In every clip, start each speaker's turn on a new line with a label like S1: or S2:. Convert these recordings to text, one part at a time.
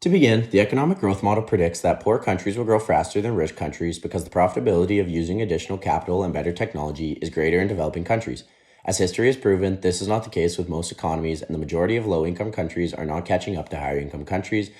S1: To begin, the economic growth model predicts that poor countries will grow faster than rich countries because the profitability of using additional capital and better technology is greater in developing countries. As history has proven, this is not the case with most economies, and the majority of low-income countries are not catching up to higher-income countries.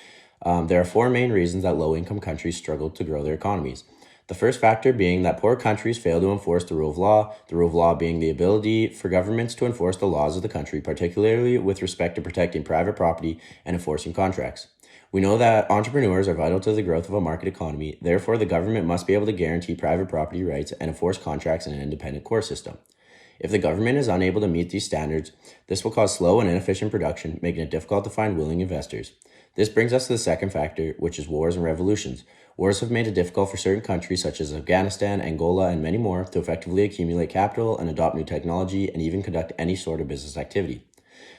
S1: There are four main reasons that low-income countries struggle to grow their economies. The first factor being that poor countries fail to enforce the rule of law being the ability for governments to enforce the laws of the country, particularly with respect to protecting private property and enforcing contracts. We know that entrepreneurs are vital to the growth of a market economy. Therefore, the government must be able to guarantee private property rights and enforce contracts in an independent court system. If the government is unable to meet these standards, this will cause slow and inefficient production, making it difficult to find willing investors. This brings us to the second factor, which is wars and revolutions. Wars have made it difficult for certain countries such as Afghanistan, Angola, and many more to effectively accumulate capital and adopt new technology and even conduct any sort of business activity.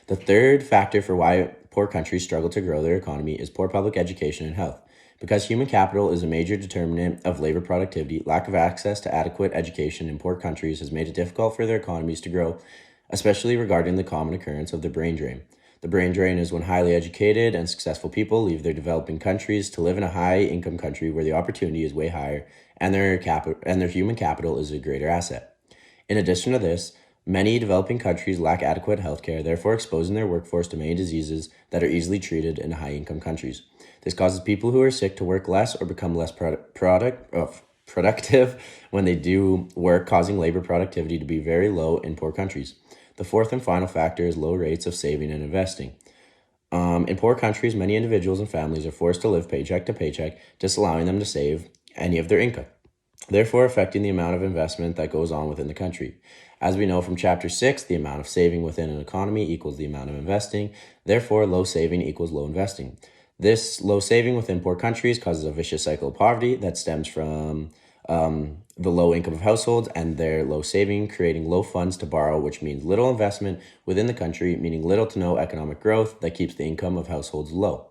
S1: The third factor for why poor countries struggle to grow their economy is poor public education and health. Because human capital is a major determinant of labor productivity, lack of access to adequate education in poor countries has made it difficult for their economies to grow, especially regarding the common occurrence of the brain drain. The brain drain is when highly educated and successful people leave their developing countries to live in a high-income country where the opportunity is way higher and their human capital is a greater asset. In addition to this, many developing countries lack adequate healthcare, therefore exposing their workforce to many diseases that are easily treated in high-income countries. This causes people who are sick to work less or become less productive when they do work, causing labor productivity to be very low in poor countries. The fourth and final factor is low rates of saving and investing. In poor countries, many individuals and families are forced to live paycheck to paycheck, disallowing them to save any of their income, therefore affecting the amount of investment that goes on within the country. As we know from Chapter 6, the amount of saving within an economy equals the amount of investing. Therefore, low saving equals low investing. This low saving within poor countries causes a vicious cycle of poverty that stems from the low income of households and their low saving, creating low funds to borrow, which means little investment within the country, meaning little to no economic growth that keeps the income of households low.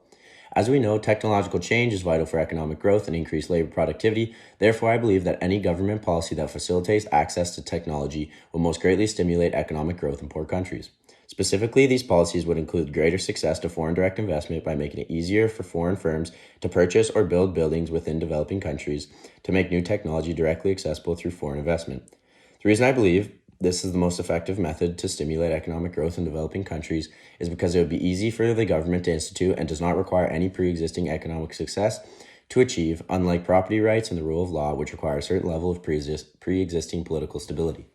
S1: As we know, technological change is vital for economic growth and increased labor productivity. Therefore, I believe that any government policy that facilitates access to technology will most greatly stimulate economic growth in poor countries. Specifically, these policies would include greater success to foreign direct investment by making it easier for foreign firms to purchase or build buildings within developing countries, to make new technology directly accessible through foreign investment. The reason I believe this is the most effective method to stimulate economic growth in developing countries is because it would be easy for the government to institute and does not require any pre-existing economic success to achieve, unlike property rights and the rule of law, which require a certain level of pre-existing political stability.